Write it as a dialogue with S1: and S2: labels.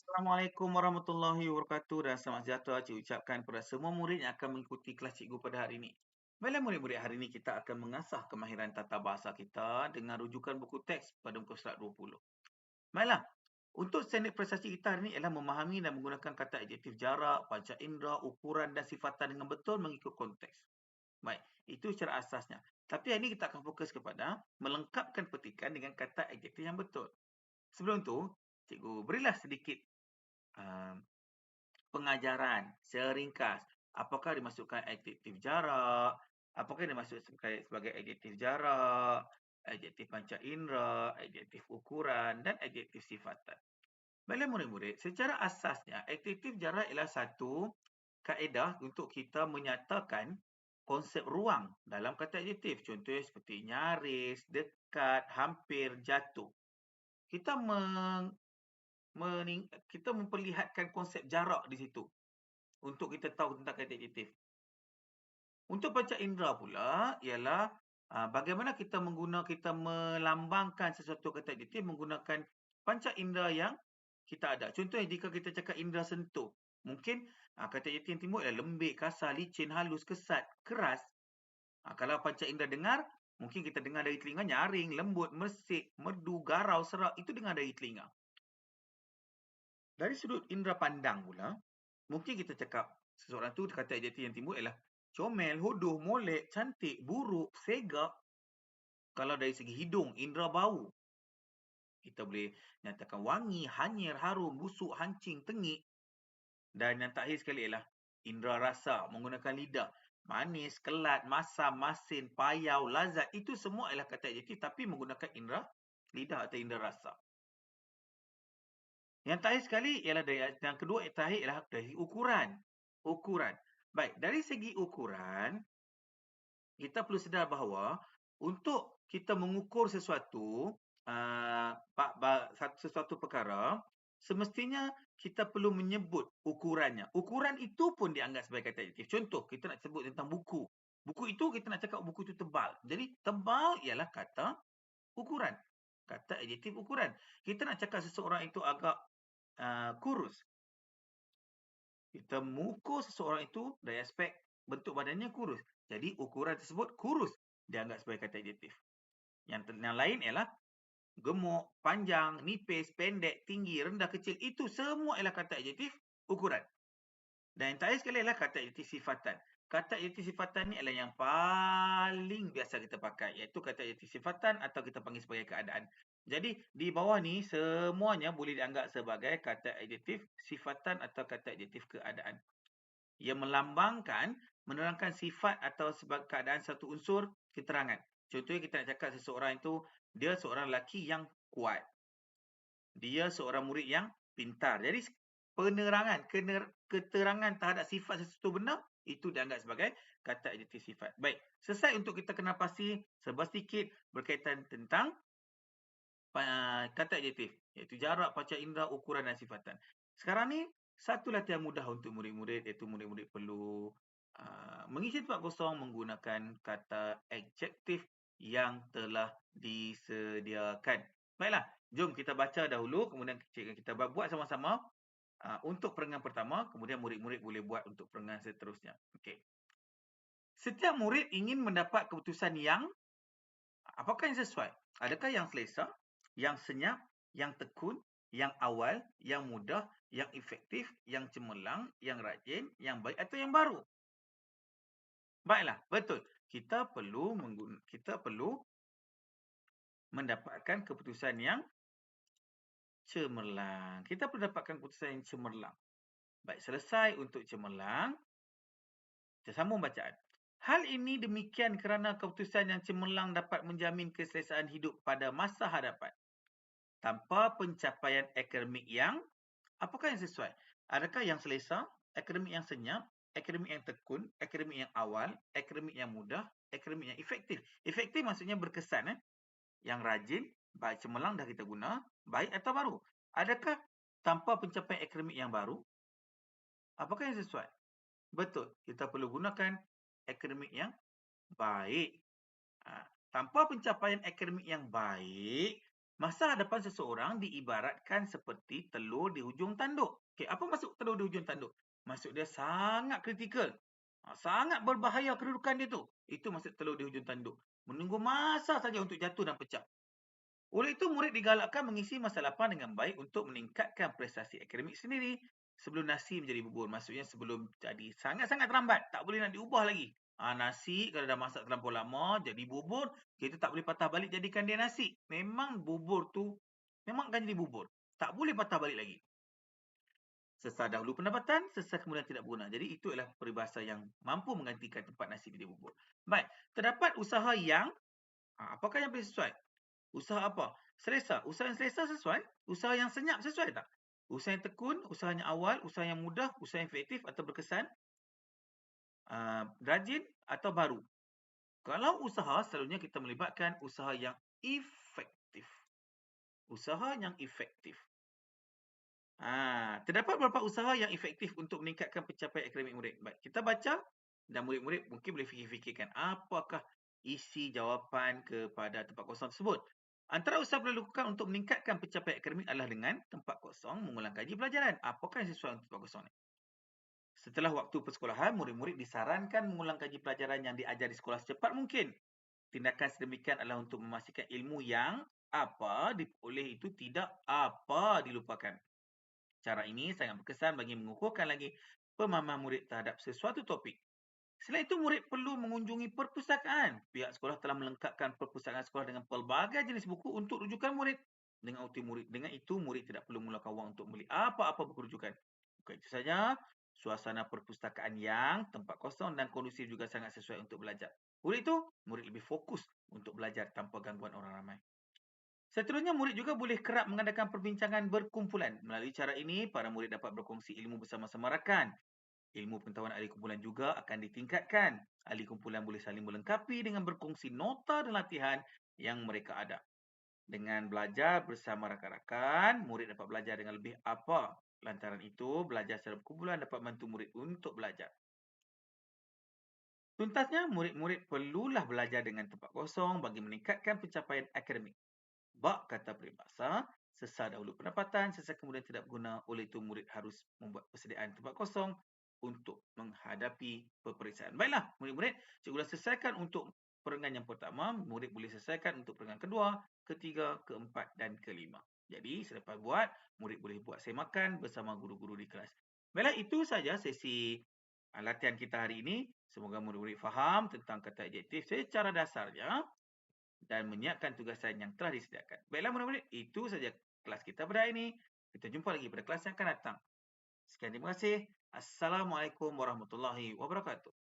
S1: Assalamualaikum warahmatullahi wabarakatuh dan selamat sejahtera Cik ucapkan kepada semua murid yang akan mengikuti kelas cikgu pada hari ini. Baiklah murid-murid, hari ini kita akan mengasah kemahiran tata bahasa kita dengan rujukan buku teks pada muka surat 20. Baiklah, untuk standard prestasi kita hari ini ialah memahami dan menggunakan kata adjektif jarak, panca indera, ukuran dan sifatan dengan betul mengikut konteks. Baik, itu secara asasnya. Tapi hari ini kita akan fokus kepada melengkapkan petikan dengan kata adjektif yang betul. Sebelum itu, cikgu berilah sedikit uh, pengajaran seringkas. Apakah dimasukkan adjektif jarak? Apakah dimasukkan sebagai adjektif jarak, adjektif panca indera, adjektif ukuran dan adjektif sifatan. Baiklah murid-murid, secara asasnya adjektif jarak ialah satu kaedah untuk kita menyatakan konsep ruang dalam kata adjektif. Contohnya seperti nyaris, dekat, hampir, jatuh. Kita kita memperlihatkan konsep jarak di situ untuk kita tahu tentang kata adjektif. Untuk panca indera pula ialah bagaimana kita melambangkan sesuatu kata adjektif menggunakan panca indera yang kita ada. Contohnya jika kita cakap indera sentuh, mungkin kata adjektif yang timbul ialah lembik, kasar, licin, halus, kesat, keras. Kalau panca indera dengar, mungkin kita dengar dari telinga nyaring, lembut, mesik, merdu, garau, serak, itu dengar dari telinga. Dari sudut indera pandang pula, mungkin kita cakap seseorang tu kata adjektif yang timbul ialah comel, hodoh, molek, cantik, buruk, segak. Kalau dari segi hidung, indera bau, kita boleh nyatakan wangi, hanyir, harum, busuk, hancing, tengik. Dan yang terakhir sekali ialah indera rasa, menggunakan lidah. Manis, kelat, masam, masin, payau, lazat. Itu semua ialah kata adjektif tapi menggunakan indera lidah atau indera rasa. Yang terakhir sekali ialah yang kedua terakhir ialah dari ukuran. Ukuran. Baik, dari segi ukuran, kita perlu sedar bahawa untuk kita mengukur sesuatu, sesuatu perkara, semestinya kita perlu menyebut ukurannya. Ukuran itu pun dianggap sebagai kata adjektif. Contoh, kita nak sebut tentang buku. Buku itu kita nak cakap buku itu tebal. Jadi tebal ialah kata ukuran. Kata adjektif ukuran. Kita nak cakap seseorang itu agak kurus. Kita mengukur seseorang itu dari aspek bentuk badannya kurus. Jadi ukuran tersebut kurus dianggap sebagai kata adjektif. Yang lain ialah gemuk, panjang, nipis, pendek, tinggi, rendah, kecil. Itu semua ialah kata adjektif ukuran. Dan yang terakhir sekali ialah kata adjektif sifatan. Kata adjektif sifatan ni adalah yang paling biasa kita pakai, iaitu kata adjektif sifatan atau kita panggil sebagai keadaan. Jadi di bawah ni semuanya boleh dianggap sebagai kata adjektif sifatan atau kata adjektif keadaan. Ia melambangkan, menerangkan sifat atau sebagai keadaan satu unsur keterangan. Contohnya kita nak cakap seseorang itu, dia seorang lelaki yang kuat. Dia seorang murid yang pintar. Jadi penerangan, keterangan terhadap sifat sesuatu benda, itu dianggap sebagai kata adjektif sifat. Baik, selesai untuk kita kenal pasti serba sedikit berkaitan tentang kata adjektif, iaitu jarak, panca indera, ukuran dan sifatan. Sekarang ni, satu latihan mudah untuk murid-murid, iaitu murid-murid perlu mengisi tempat kosong menggunakan kata adjektif yang telah disediakan. Baiklah, jom kita baca dahulu, kemudian kita buat sama-sama untuk perenggan pertama, kemudian murid-murid boleh buat untuk perenggan seterusnya. Okey. Setiap murid ingin mendapat keputusan yang apakah yang sesuai? Adakah yang selesa, yang senyap, yang tekun, yang awal, yang mudah, yang efektif, yang cemerlang, yang rajin, yang baik atau yang baru? Baiklah, betul. Kita perlu mendapatkan keputusan yang cemerlang. Kita perlu dapatkan keputusan yang cemerlang. Baik, selesai untuk cemerlang. Kita sambung bacaan. Hal ini demikian kerana keputusan yang cemerlang dapat menjamin keselesaan hidup pada masa hadapan. Tanpa pencapaian akademik yang, apakah yang sesuai? Adakah yang selesa, akademik yang senyap, akademik yang tekun, akademik yang awal, akademik yang mudah, akademik yang efektif? Efektif maksudnya berkesan. Yang rajin, baik cemerlang dah kita guna, baik atau baru. Adakah tanpa pencapaian akademik yang baru? Apakah yang sesuai? Betul, kita perlu gunakan akademik yang baik. Tanpa pencapaian akademik yang baik, Masa hadapan seseorang diibaratkan seperti telur di hujung tanduk. Okey, apa maksud telur di hujung tanduk? Maksud dia sangat kritikal. Sangat berbahaya kedudukan dia tu. Itu maksud telur di hujung tanduk. Menunggu masa saja untuk jatuh dan pecah. Oleh itu, murid digalakkan mengisi masa lapang dengan baik untuk meningkatkan prestasi akademik sendiri sebelum nasi menjadi bubur. Maksudnya sebelum jadi sangat-sangat terlambat. Tak boleh nak diubah lagi. Nasi kalau dah masak terlampau lama jadi bubur, kita tak boleh patah balik jadikan dia nasi. Memang bubur tu memang akan jadi bubur. Tak boleh patah balik lagi. Sesar dahulu pendapatan, sesar kemudian tidak berguna. Jadi itu adalah peribahasa yang mampu menggantikan tempat nasi menjadi bubur. Baik, terdapat usaha yang apakah yang paling sesuai? Usaha apa? Selesa. Usaha yang selesa sesuai? Usaha yang senyap sesuai tak? Usaha yang tekun, usaha yang awal, usaha yang mudah, usaha yang efektif atau berkesan, rajin atau baru. Kalau usaha, selalunya kita melibatkan usaha yang efektif. Usaha yang efektif. Terdapat beberapa usaha yang efektif untuk meningkatkan pencapaian akademik murid. Baik, kita baca dan murid-murid mungkin boleh fikir-fikirkan apakah isi jawapan kepada tempat kosong tersebut. Antara usaha boleh dilakukan untuk meningkatkan pencapaian akademik adalah dengan tempat kosong mengulang kaji pelajaran. Apakah yang sesuai untuk tempat kosong ni? Setelah waktu persekolahan, murid-murid disarankan mengulang kaji pelajaran yang diajar di sekolah secepat mungkin. Tindakan sedemikian adalah untuk memastikan ilmu yang apa diperoleh itu tidak apa dilupakan. Cara ini sangat berkesan bagi mengukuhkan lagi pemahaman murid terhadap sesuatu topik. Selain itu, murid perlu mengunjungi perpustakaan. Pihak sekolah telah melengkapkan perpustakaan sekolah dengan pelbagai jenis buku untuk rujukan murid. Dengan itu, murid tidak perlu mengeluarkan wang untuk membeli apa-apa buku rujukan. Bukan itu saja, suasana perpustakaan yang tempat kosong dan kondusif juga sangat sesuai untuk belajar. Oleh itu, murid lebih fokus untuk belajar tanpa gangguan orang ramai. Seterusnya, murid juga boleh kerap mengadakan perbincangan berkumpulan. Melalui cara ini, para murid dapat berkongsi ilmu bersama-sama rakan. Ilmu pengetahuan ahli kumpulan juga akan ditingkatkan. Ahli kumpulan boleh saling melengkapi dengan berkongsi nota dan latihan yang mereka ada. Dengan belajar bersama rakan-rakan, murid dapat belajar dengan lebih apa. Lantaran itu, belajar secara berkumpulan dapat membantu murid untuk belajar. Tuntasnya, murid-murid perlulah belajar dengan tempat kosong bagi meningkatkan pencapaian akademik. Bak kata peribahasa, sesar dahulu pendapatan, sesar kemudian tidak berguna. Oleh itu, murid harus membuat persediaan tempat kosong untuk menghadapi peperiksaan. Baiklah, murid-murid, cikgu dah selesaikan untuk perenggan yang pertama. Murid boleh selesaikan untuk perenggan kedua, ketiga, keempat dan kelima. Jadi, selepas buat, murid boleh buat semakan bersama guru-guru di kelas. Baiklah, itu saja sesi latihan kita hari ini. Semoga murid-murid faham tentang kata adjektif secara dasarnya dan menyiapkan tugasan yang telah disediakan. Baiklah murid-murid, itu saja kelas kita pada hari ini. Kita jumpa lagi pada kelas yang akan datang. Sekian, terima kasih. Assalamualaikum warahmatullahi wabarakatuh.